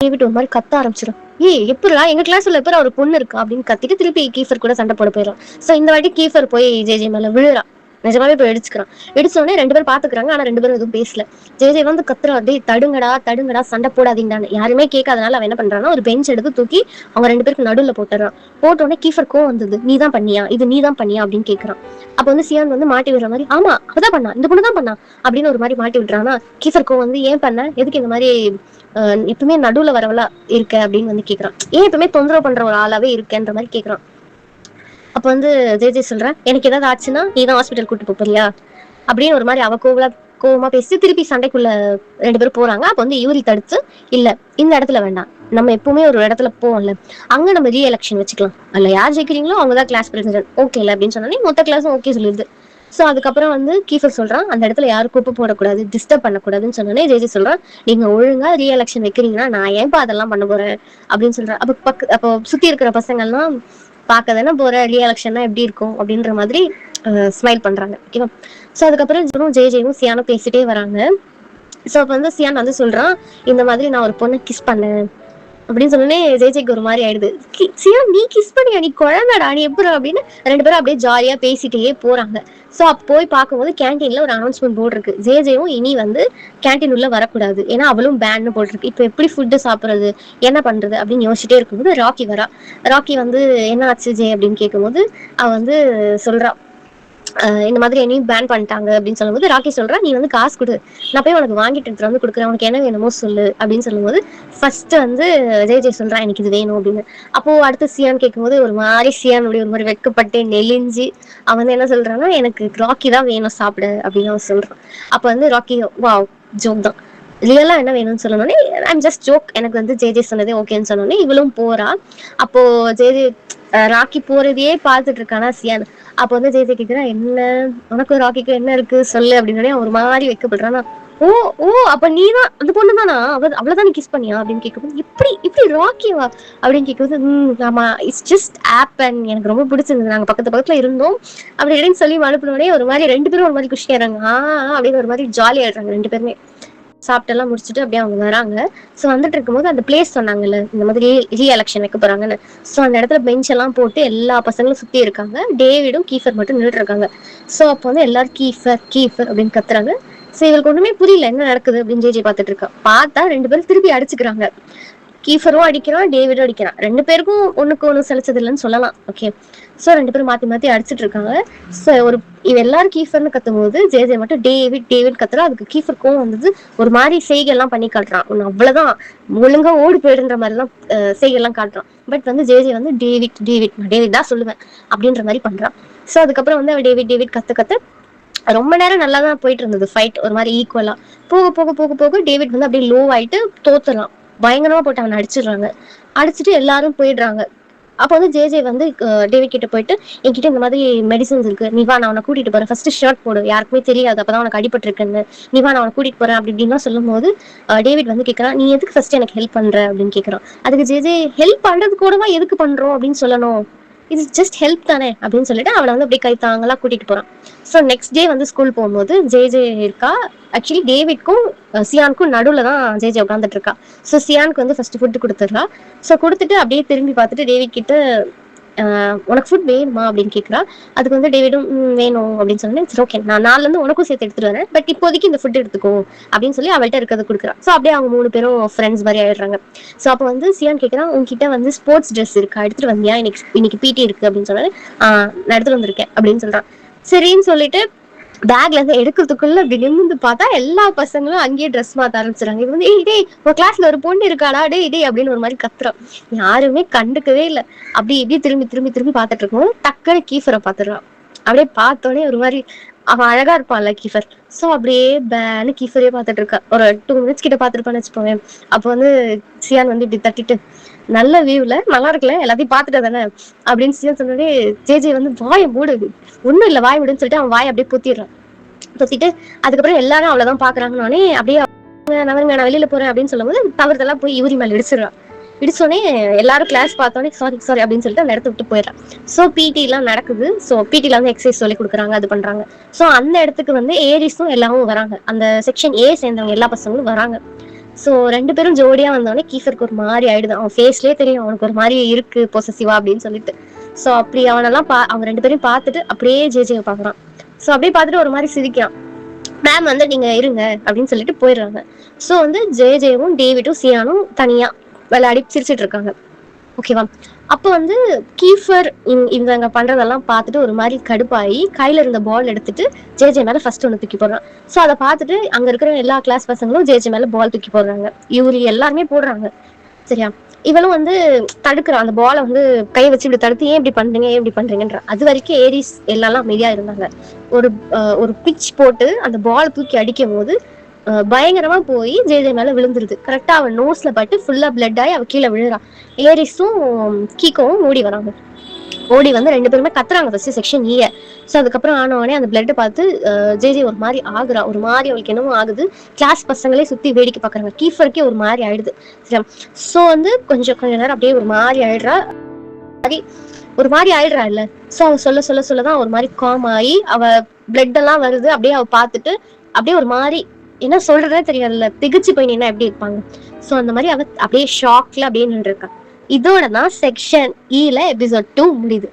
David ஒரு மாதிரி கத்த ஆரம்பிச்சிடும். எப்படா எங்க கிளாஸ்ல எப்ப ஒரு பொண்ணு இருக்கா அப்படின்னு கத்திட்டு திருப்பி கீஃபர் கூட சண்டை போட போயிடும். சோ இந்த வாட்டி கீஃபர் போய் ஜே மேல விழுறான். நிஜமாவே போய் இடிச்சுக்கிறான். இடிச்ச உடனே 2 பேரும் பாத்துக்கிறாங்க. ஆனா 2 பேரும் எதுவும் பேசல. ஜே வந்து கத்துறா, டேய் தடுங்கடா தடுங்கடா சண்டை போடாதீங்கடான்னு. யாருமே கேட்காதனால அவன் என்ன பண்றான்னா ஒரு பெஞ்ச் எடுத்து தூக்கி அவங்க 2 பேருக்கு நடுவுல போட்டுறான். போட்ட உடனே கீஃபர் கோவம் வந்தது. நீதான் பண்ணியா, இது நீதான் பண்ணியா அப்படின்னு கேட்கறான். அப்ப வந்து சியான் வந்து மாட்டி விடுற மாதிரி, ஆமா அவதான் பண்ணா, இந்த பொண்ணு தான் பண்ணா அப்படின்னு ஒரு மாதிரி மாட்டி விடுறானா. கீஃபர் கோவம் வந்து, ஏன் பண்ண, எதுக்கு இந்த மாதிரி எப்பவுமே நடுவுல வரவளா இருக்க அப்படின்னு வந்து கேக்குறான். ஏன் எப்பவுமே தொந்தரவு பண்ற ஒரு ஆளாவே இருக்கன்ற மாதிரி கேக்குறான். அப்ப வந்து ஜே சொல்றேன், எனக்கு ஏதாவது ஆச்சுன்னா நீ தான் ஹாஸ்பிட்டல் கூட்டு போறியா அப்படின்னு ஒரு மாதிரி அவ கோவமா பேசி திருப்பி சண்டைக்குள்ள 2 பேரும் போறாங்க. அப்ப வந்து யூரி தடுத்து, இல்ல இந்த இடத்துல வேண்டாம், நம்ம எப்பவுமே ஒரு இடத்துல போவோம்ல, அங்க நம்ம ரீ எலெக்ஷன் வச்சுக்கலாம், அதுல யார் ஜெயிக்கிறீங்களோ அவங்கதான் கிளாஸ் பிரசிடென்ட், ஓகே இல்ல அப்படின்னு சொன்னோன்னே மொத்த கிளாஸும் ஓகே சொல்லிடுது. சோ அதுக்கப்புறம் வந்து கீஃபர் சொல்றான், அந்த இடத்துல யாரும் குப்பை போடக்கூடாது, டிஸ்டர்ப் பண்ணக்கூடாதுன்னு சொன்னோன்னே ஜே சொல்றான், நீங்க ஒழுங்கா ரீ எலெக்ஷன் வைக்கிறீங்கன்னா நான் ஏன்பா அதெல்லாம் பண்ண போறேன் அப்படின்னு சொல்றேன். அப்போ சுத்தி இருக்கிற பசங்க எல்லாம் பார்க்க தானே போற, ரீ எலெக்ஷன்னா எப்படி இருக்கும் அப்படின்ற மாதிரி ஸ்மைல் பண்றாங்க. ஓகேவா. சோ அதுக்கப்புறம் ஜேவும் சியானும் பேசிட்டே வராங்க. சோ அப்ப வந்து சியான் வந்து சொல்றான், இந்த மாதிரி நான் ஒரு பொண்ணை கிஸ் பண்ணேன் அப்படின்னு சொன்னோடனே ஜேஜேக்கு ஒரு மாதிரி ஆயிடுது. சியான் நீ கிஸ் பண்ணியா, நீ குழந்தைடா, நீ எப்படி அப்படின்னு 2 பேரும் அப்படியே ஜாலியா பேசிட்டே போறாங்க. சோ அப்ப போய் பார்க்கும்போது கேன்டீன்ல ஒரு அனௌன்ஸ்மெண்ட் போர்டு இருக்கு, ஜேஜேவும் இனி வந்து கேன்டீன் உள்ள வரக்கூடாது, ஏன்னா அவளும் பேன்னு போட்டிருக்கு. இப்ப எப்படி ஃபுட்டு சாப்பிடுறது, என்ன பண்றது அப்படின்னு யோசிச்சுட்டே இருக்கும்போது ராக்கி வரா. ராக்கி வந்து என்ன ஆச்சு ஜே அப்படின்னு கேட்கும்போது அவ வந்து சொல்றா, இந்த மாதிரி என்னையும் பேன் பண்ணிட்டாங்க அப்படின்னு சொல்லும்போது ராக்கி சொல்றா, நீ வந்து காசு கொடு, நான் போய் உனக்கு வாங்கிட்டு எடுத்து வந்து கொடுக்குறேன், உனக்கு என்ன வேணுமோ சொல்லு அப்படின்னு சொல்லும்போது ஃபர்ஸ்ட் வந்து ஜே சொல்றான் எனக்கு இது வேணும் அப்படின்னு. அப்போ அடுத்து சியான் கேட்கும்போது ஒரு மாதிரி சியான் அப்படி ஒரு மாதிரி வெட்கப்பட்டு நெலிஞ்சு அவன் வந்து என்ன சொல்றான்னா, எனக்கு ராக்கி தான் வேணும் சாப்பிட அப்படின்னு அவன் சொல்றான். அப்ப வந்து ராக்கி வா ஜோக் தான், ரியலா என்ன வேணும்னு சொல்லணும்னே ஐம் ஜஸ்ட் ஜோக், எனக்கு வந்து ஜே சொன்னதே ஓகேன்னு சொன்னோன்னே இவளும் போறா. அப்போ ஜே ராக்கி போறதையே பார்த்துட்டு இருக்கானா சியான். அப்ப வந்து ஜே கேக்குறா, என்ன உனக்கு ராக்கிக்கு என்ன இருக்கு சொல்லு அப்படின்னு ஒரு மாதிரி வைக்கப்படுறானா. ஓ ஓ அப்ப நீதான் அந்த பொண்ணு தானா, அவ்வளவுதான் நீ கிஸ் பண்ணியா அப்படின்னு கேட்கும்போது, இப்படி ராக்கிவா அப்படின்னு கேட்கும்போது, ஆமா இட்ஸ் ஜஸ்ட் ஆப்பன், எனக்கு ரொம்ப பிடிச்சிருந்தது, நாங்க பக்கத்துல இருந்தோம் அப்படி இப்படின்னு சொல்லி அனுப்பினோடனே ஒரு மாதிரி 2 பேரும் ஒரு மாதிரி குஷியாறாங்க. அப்படின்னு ஒரு மாதிரி ஜாலியா ஆயிடுறாங்க 2 பேருமே. சாப்பிட்டெல்லாம் முடிச்சுட்டு அப்படியே அவங்க வராங்க. ஸோ வந்துட்டு இருக்கும்போது அந்த பிளேஸ் சொன்னாங்கல்ல, இந்த மாதிரி ரீ எலெக்ஷன் வைக்க போறாங்கன்னு. ஸோ அந்த இடத்துல பெஞ்ச் எல்லாம் போட்டு எல்லா பசங்களும் சுத்தி இருக்காங்க, டேவிடும் கீஃபர் மட்டும் நின்றுட்டு இருக்காங்க. ஸோ அப்போ வந்து எல்லாரும் கீஃபர் அப்படின்னு கத்துறாங்க. ஸோ இவருக்கு ஒண்ணுமே புரியல என்ன நடக்குது அப்படின்னு ஜே பார்த்துட்டு இருக்கா. பார்த்தா 2 பேரும் திருப்பி அடிச்சுக்கிறாங்க. கீஃபரும் அடிக்கிறான், டேவிடும் அடிக்கிறான். 2 பேருக்கும் ஒண்ணுக்கு ஒண்ணு சலிச்சது இல்லைன்னு சொல்லலாம். ஓகே. சோ 2 பேரும் மாத்தி அடிச்சுட்டு இருக்காங்க. சோ இவ எல்லாரும் கீஃபர்னு கத்தும் போது ஜே மட்டும் டேவிட் கத்துறா. அதுக்கு கீஃபர் கோவம் வந்தது. ஒரு மாதிரி செய்கை எல்லாம் பண்ணி காட்டுறான், ஒன்னு அவ்வளவுதான் ஒழுங்கா ஓடி போயிடுன்ற மாதிரி எல்லாம் செய்கை எல்லாம் காட்டுறான். பட் வந்து ஜே வந்து டேவிட் தான் சொல்லுவேன் அப்படின்ற மாதிரி பண்றான். சோ அதுக்கப்புறம் வந்து அவ டேவிட் கத்து ரொம்ப நேரம் நல்லா தான் போயிட்டு இருந்தது ஃபைட், ஒரு மாதிரி ஈக்குவலா. போக டேவிட் வந்து அப்படியே லோ ஆயிட்டு தோத்துறான். பயங்கரமா போட்டு அவனை அடிச்சுட்டு எல்லாரும் போயிடுறாங்க. அப்போ வந்து ஜே வந்து டேவிட் கிட்ட போயிட்டு, என்கிட்ட இந்த மாதிரி மெடிசன்ஸ் இருக்கு, நீ வா நான் உன்னை கூட்டிட்டு போறேன், ஃபர்ஸ்ட் ஷர்ட் போடு, யாருக்குமே தெரியாது, அப்பதான் உனக்கு அடிபட்டு இருக்குன்னு, நீ வா நான் உன்னை கூட்டிட்டு போறேன் அப்படி இப்படின்னா சொல்லும் போது டேவிட் வந்து கேட்கறான், நீ எதுக்கு ஃபர்ஸ்ட் எனக்கு ஹெல்ப் பண்ற அப்படின்னு கேட்கறான். அதுக்கு ஜே ஹெல்ப் பண்றது கூடவா எதுக்கு பண்றோம் அப்படின்னு சொல்லணும், இது ஜஸ்ட் ஹெல்ப் தானே அப்படின்னு சொல்லிட்டு அவளை வந்து அப்படியே கைத்தாங்களா கூட்டிட்டு போறான். ஸோ நெக்ஸ்ட் டே வந்து ஸ்கூல் போகும்போது ஜே இருக்கா. ஆக்சுவலி டேவிட்க்கும் சியானுக்கும் நடுவுல தான் ஜே உட்காந்துட்டு இருக்கா. ஸோ சியானுக்கு வந்து ஃபர்ஸ்ட் ஃபுட்டு கொடுத்துடுறா. ஸோ கொடுத்துட்டு அப்படியே திரும்பி பார்த்துட்டு டேவிட் கிட்ட உனக்கு ஃபுட் வேணுமா அப்படின்னு கேட்குறா. அதுக்கு வந்து டேவிடும் வேணும் அப்படின்னு சொன்னேன். சரி ஓகே, நான் நாலுல இருந்து உனக்கும் சேர்த்து எடுத்துட்டு வரேன், பட் இப்போதைக்கு இந்த ஃபுட் எடுத்துக்கோ அப்படின்னு சொல்லி அவள்கிட்ட இருக்கிறத கொடுக்குறா. ஸோ அப்படியே அவங்க 3 பேரும் ஃப்ரெண்ட்ஸ் மாதிரி ஆயிடுறாங்க. ஸோ அப்போ வந்து சியான் கேட்குறான், உங்ககிட்ட வந்து ஸ்போர்ட்ஸ் ட்ரெஸ் இருக்கா, எடுத்துட்டு வந்தியா, இன்னைக்கு பிடி இருக்கு அப்படின்னு சொன்னாரு. நான் எடுத்துட்டு வந்திருக்கேன் அப்படின்னு சொல்றான். சரின்னு சொல்லிட்டு பேக்ல இருந்து எடுக்கிறதுக்குள்ள அப்படி நிமிந்து பார்த்தா எல்லா பசங்களும் அங்கேயே ட்ரெஸ் மாத்த ஆரம்பிச்சிடறாங்க. இது வந்து டேய் உன் கிளாஸ்ல ஒரு பொண்ணு இருக்காடா, டேய் அப்படின்னு ஒரு மாதிரி கத்துறான். யாருமே கண்டுக்கவே இல்லை. அப்படி இப்படி திரும்பி பார்த்துட்டு இருக்கோம். டக்குன்னு கீஃபரை பார்த்துடுறான். அப்படியே பார்த்தோன்னே ஒரு மாதிரி அவன் அழகா இருப்பான்ல கீஃபர். சோ அப்படியே பேனு கீஃபரே பார்த்துட்டு இருக்கா. ஒரு 2 மினிட்ஸ் கிட்ட பார்த்துருப்பான்னு வச்சுக்கோங்க. அப்போ வந்து சியான் வந்து இப்படி தட்டிட்டு, நல்ல வியூல நல்லா இருக்குல்ல, எல்லாத்தையும் பார்த்துட்டு தானே அப்படின்னு சியான் சொன்னோடனே ஜே வந்து வாயை மூடு, ஒண்ணும் இல்லை வாய் விடுன்னு சொல்லிட்டு அவன் வாயை அப்படியே பொத்திட்டு அதுக்கப்புறம் எல்லாரும் அவ்வளவுதான் பாக்குறாங்கன்னே அப்படியே நவருங்க நான் வெளியில போறேன் அப்படின்னு சொல்லும்போது தவறுதெல்லாம் போய் யூரி மேல இடிச்சோடனே எல்லாரும் கிளாஸ் பார்த்தோன்னே சாரி அப்படின்னு சொல்லிட்டு அந்த இடத்த விட்டு போயிடுறான். ஸோ பிடி எல்லாம் நடக்குது. ஸோ பிடில வந்து எக்ஸசைஸ் சொல்லி கொடுக்குறாங்க, அது பண்றாங்க. ஸோ அந்த இடத்துக்கு வந்து ஏரிஸும் எல்லாரும் வராங்க, அந்த செக்ஷன் ஏ சேர்ந்தவங்க எல்லா பசங்களும் வராங்க. ஸோ 2 பேரும் ஜோடியா வந்தோடனே கீஃபருக்கு ஒரு மாதிரி ஆயிடுது. அவன் ஃபேஸ்லயே தெரியும் அவனுக்கு ஒரு மாதிரி இருக்கு பொசசிவா அப்படின்னு சொல்லிட்டு. ஸோ அப்படி அவனெல்லாம் அவங்க 2 பேரையும் பார்த்துட்டு அப்படியே ஜேஜேவை பார்க்குறான். ஸோ அப்படியே பார்த்துட்டு ஒரு மாதிரி சிரிக்கிறான். மேம் வந்து நீங்க இருங்க அப்படின்னு சொல்லிட்டு போயிடுறாங்க. ஸோ வந்து ஜேஜேவும் டேவிடும் சியானும் தனியா விளையாடி சிரிச்சிட்டு இருக்காங்க. ஓகேவா? அப்போ வந்து கீஃபர் இவங்க பண்றதெல்லாம் பார்த்துட்டு ஒரு மாதிரி கடுப்பாயி கையில இருந்த பால் எடுத்துட்டு ஜேஜே மேல ஃபர்ஸ்ட் ஒன்று தூக்கி போடுறான். ஸோ அதை பார்த்துட்டு அங்க இருக்கிற எல்லா கிளாஸ் பசங்களும் ஜேஜே மேல பால் தூக்கி போடுறாங்க. இவரு எல்லாருமே போடுறாங்க. சரியா? இவளும் வந்து தடுக்கிறான். அந்த பாலை வந்து கை வச்சு இப்படி தடுத்து ஏன் இப்படி பண்றீங்க ஏன் இப்படி பண்றீங்கன்ற. அது வரைக்கும் ஏரிஸ் எல்லாம் அமைதியா இருந்தாங்க. ஒரு பிச் போட்டு அந்த பால் தூக்கி அடிக்கும் போது பயங்கரமா போய் ஜேஜே மேல விழுந்துருது. கரெக்டா அவன் நோஸ்ல பட்டு ஃபுல்லா பிளட் ஆகி அவ கீழே விழுறான். ஏரிஸும் கீகோவும் ஓடி வராங்க. ஓடி வந்து 2 பேருமே கத்துறாங்க ஃபர்ஸ்ட் செக்ஷன் ஈய. ஸோ அதுக்கப்புறம் ஆனவனே அந்த பிளட்டை பார்த்து ஜேஜே ஒரு மாதிரி ஆகுறா. ஒரு மாதிரி அவளுக்கு என்னமோ ஆகுது. கிளாஸ் பசங்களே சுத்தி வேடிக்கை பாக்குறாங்க. கீஃபருக்கே ஒரு மாதிரி ஆயிடுது. சரியா? ஸோ வந்து கொஞ்சம் நேரம் அப்படியே ஒரு மாதிரி ஆயிடுறா. ஒரு மாதிரி ஆயிடுறா இல்ல. ஸோ அவ சொல்லதான் ஒரு மாதிரி காம் ஆகி அவ பிளட் எல்லாம் வருது. அப்படியே அவ பார்த்துட்டு அப்படியே ஒரு மாதிரி என்ன சொல்றதே தெரியாதுல்ல, திகிச்சு போய் நின்னா எப்படி இருப்பாங்க. ஸோ அந்த மாதிரி அவ அப்படியே ஷாக்ல அப்படியே நின்று இருக்கா. இதோட தான் செக்ஷன் ஈல எபிசோட் 2 முடியுது.